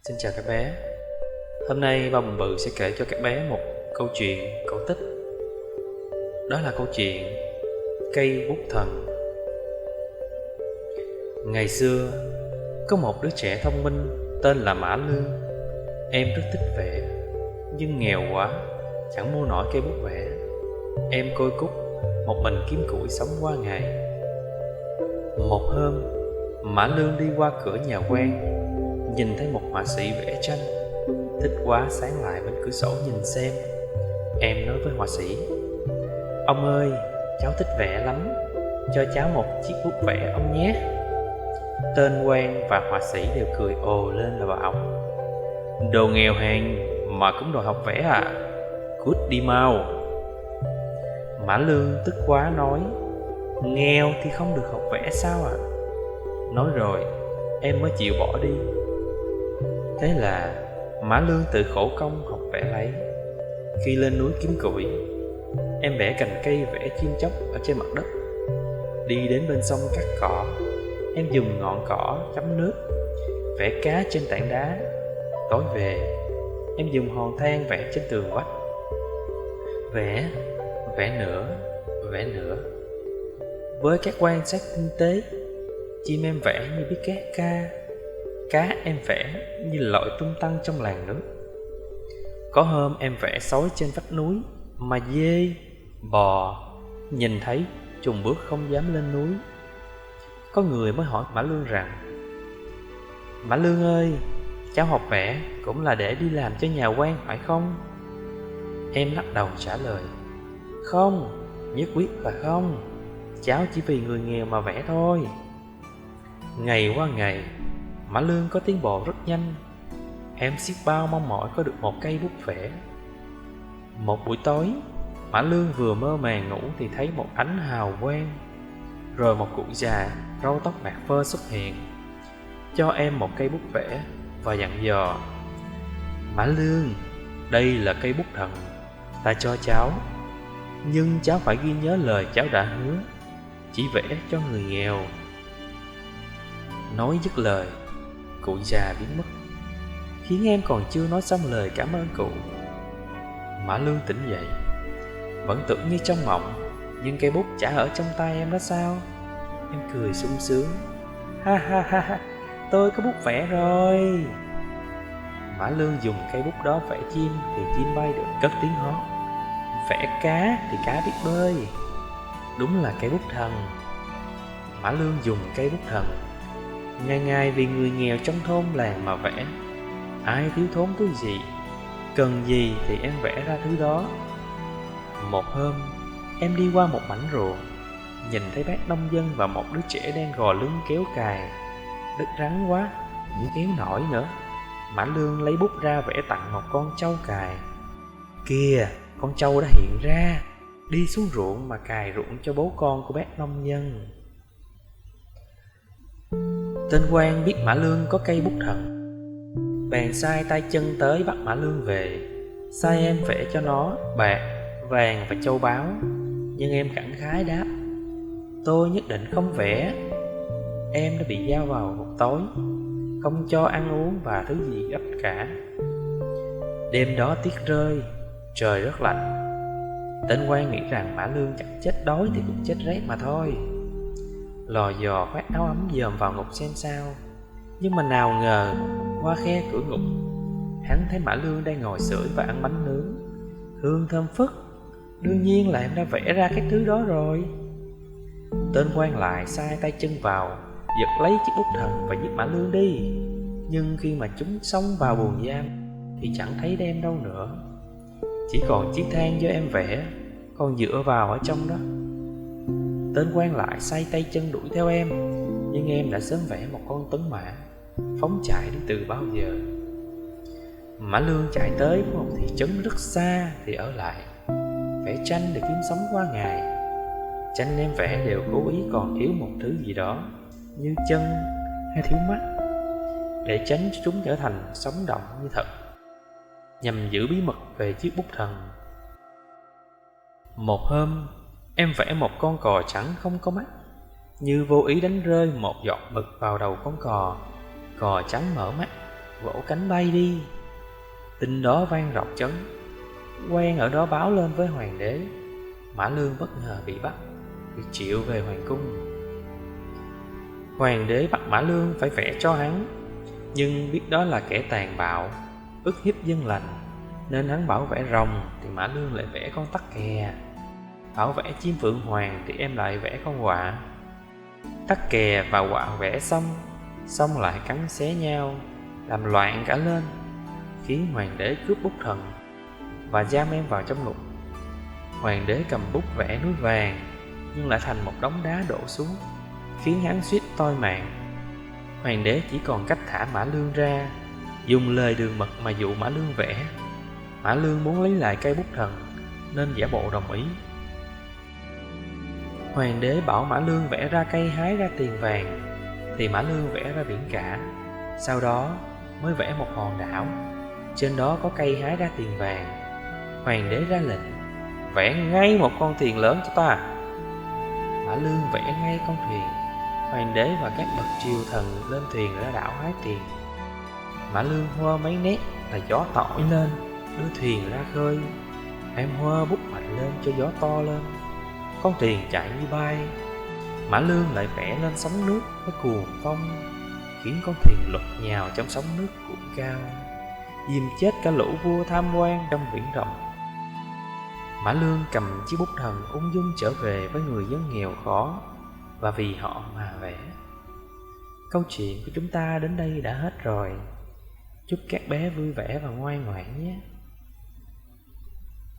Xin chào các bé. Hôm nay Ba Bụng Bự sẽ kể cho các bé một câu chuyện cổ tích. Đó là câu chuyện Cây Bút Thần. Ngày xưa, có một đứa trẻ thông minh tên là Mã Lương. Em rất thích vẽ, nhưng nghèo quá, chẳng mua nổi cây bút vẽ. Em côi cút, một mình kiếm củi sống qua ngày. Một hôm, Mã Lương đi qua cửa nhà quan, nhìn thấy một họa sĩ vẽ tranh. Thích quá sáng lại bên cửa sổ nhìn xem. Em nói với họa sĩ: "Ông ơi, cháu thích vẽ lắm, cho cháu một chiếc bút vẽ ông nhé." Tên quan và họa sĩ đều cười ồ lên và bảo: "Đồ nghèo hèn mà cũng đòi học vẽ à? Cút đi mau." Mã Lương tức quá nói: "Nghèo thì không được học vẽ sao ạ?" Nói rồi em mới chịu bỏ đi. Thế là Mã Lương tự khổ công học vẽ lấy. Khi lên núi kiếm củi, em vẽ cành cây vẽ chim chóc ở trên mặt đất. Đi đến bên sông cắt cỏ, em dùng ngọn cỏ chấm nước, vẽ cá trên tảng đá. Tối về, em dùng hòn than vẽ trên tường vách. Vẽ, vẽ nữa, vẽ nữa. Với các quan sát tinh tế, chim em vẽ như biết hát ca, cá em vẽ như lội tung tăng trong làn nước. Có hôm em vẽ sói trên vách núi, mà dê, bò nhìn thấy chùng bước không dám lên núi. Có người mới hỏi Mã Lương rằng: "Mã Lương ơi, cháu học vẽ cũng là để đi làm cho nhà quan phải không?" Em lắc đầu trả lời: "Không, nhất quyết là không. Cháu chỉ vì người nghèo mà vẽ thôi." Ngày qua ngày, Mã Lương có tiến bộ rất nhanh. Em xiết bao mong mỏi có được một cây bút vẽ. Một buổi tối, Mã Lương vừa mơ màng ngủ thì thấy một ánh hào quang. Rồi một cụ già râu tóc bạc phơ xuất hiện, cho em một cây bút vẽ và dặn dò: "Mã Lương, đây là cây bút thần ta cho cháu, nhưng cháu phải ghi nhớ lời cháu đã hứa, chỉ vẽ cho người nghèo." Nói dứt lời, cụ già biến mất, khiến em còn chưa nói xong lời cảm ơn cụ. Mã Lương tỉnh dậy, vẫn tưởng như trong mộng, nhưng cây bút chả ở trong tay em đó sao? Em cười sung sướng: "Ha ha ha ha, tôi có bút vẽ rồi." Mã Lương dùng cây bút đó vẽ chim thì chim bay được cất tiếng hót, vẽ cá thì cá biết bơi. Đúng là cây bút thần. Mã Lương dùng cây bút thần, ngày ngày vì người nghèo trong thôn làng mà vẽ. Ai thiếu thốn thứ gì, cần gì thì em vẽ ra thứ đó. Một hôm, em đi qua một mảnh ruộng, nhìn thấy bác nông dân và một đứa trẻ đang gò lưng kéo cày. Đất rắn quá, không kéo nổi nữa. Mã Lương lấy bút ra vẽ tặng một con trâu cày. Kìa, con trâu đã hiện ra, đi xuống ruộng mà cày ruộng cho bố con của bác nông dân. Tên quan biết Mã Lương có cây bút thần, bèn sai tay chân tới bắt Mã Lương về, sai em vẽ cho nó bạc, vàng và châu báu. Nhưng em khẳng khái đáp: "Tôi nhất định không vẽ." Em đã bị giao vào một tối, không cho ăn uống và thứ gì gấp cả. Đêm đó tuyết rơi, trời rất lạnh. Tên quan nghĩ rằng Mã Lương chẳng chết đói thì cũng chết rét mà thôi. Lò dò khoác áo ấm dòm vào ngục xem sao. Nhưng mà nào ngờ, qua khe cửa ngục, hắn thấy Mã Lương đang ngồi sưởi và ăn bánh nướng, hương thơm phức. Đương nhiên là em đã vẽ ra cái thứ đó rồi. Tên quan lại sai tay chân vào, giật lấy chiếc bút thần và giết Mã Lương đi. Nhưng khi mà chúng xông vào buồng giam thì chẳng thấy đem đâu nữa, chỉ còn chiếc thang do em vẽ còn dựa vào ở trong đó. Tên quan lại sai tay chân đuổi theo em, nhưng em đã sớm vẽ một con tuấn mã phóng chạy đi từ bao giờ. Mã Lương chạy tới một thị trấn rất xa thì ở lại, vẽ tranh để kiếm sống qua ngày. Tranh em vẽ đều cố ý còn thiếu một thứ gì đó, như chân hay thiếu mắt, để tránh cho chúng trở thành sống động như thật, nhằm giữ bí mật về chiếc bút thần. Một hôm, em vẽ một con cò trắng không có mắt, như vô ý đánh rơi một giọt mực vào đầu con cò. Cò trắng mở mắt, vỗ cánh bay đi. Tin đó vang rọc trấn, quan ở đó báo lên với hoàng đế. Mã Lương bất ngờ bị bắt, bị triệu về hoàng cung. Hoàng đế bắt Mã Lương phải vẽ cho hắn, nhưng biết đó là kẻ tàn bạo, ức hiếp dân lành, nên hắn bảo vẽ rồng thì Mã Lương lại vẽ con tắc kè, bảo vẽ chim phượng hoàng thì em lại vẽ con quạ. Tắc kè và quạ vẽ xong lại cắn xé nhau, làm loạn cả lên, khiến hoàng đế cướp bút thần và giam em vào trong ngục. Hoàng đế cầm bút vẽ núi vàng, nhưng lại thành một đống đá đổ xuống, khiến hắn suýt toi mạng. Hoàng đế chỉ còn cách thả Mã Lương ra, dùng lời đường mật mà dụ Mã Lương vẽ. Mã Lương muốn lấy lại cây bút thần, nên giả bộ đồng ý. Hoàng đế bảo Mã Lương vẽ ra cây hái ra tiền vàng, thì Mã Lương vẽ ra biển cả. Sau đó mới vẽ một hòn đảo, trên đó có cây hái ra tiền vàng. Hoàng đế ra lệnh, vẽ ngay một con thuyền lớn cho ta. Mã Lương vẽ ngay con thuyền. Hoàng đế và các bậc triều thần lên thuyền ra đảo hái tiền. Mã Lương hoa mấy nét là gió tỏi lên, đưa thuyền ra khơi. Em hoa bút mạnh lên cho gió to lên, con thuyền chạy như bay. Mã Lương lại vẽ lên sóng nước với cuồng phong, khiến con thuyền lật nhào trong sóng nước cuộn cao, dìm chết cả lũ vua tham quan trong biển rộng. Mã Lương cầm chiếc bút thần ung dung trở về với người dân nghèo khó, và vì họ mà vẽ. Câu chuyện của chúng ta đến đây đã hết rồi. Chúc các bé vui vẻ và ngoan ngoãn nhé.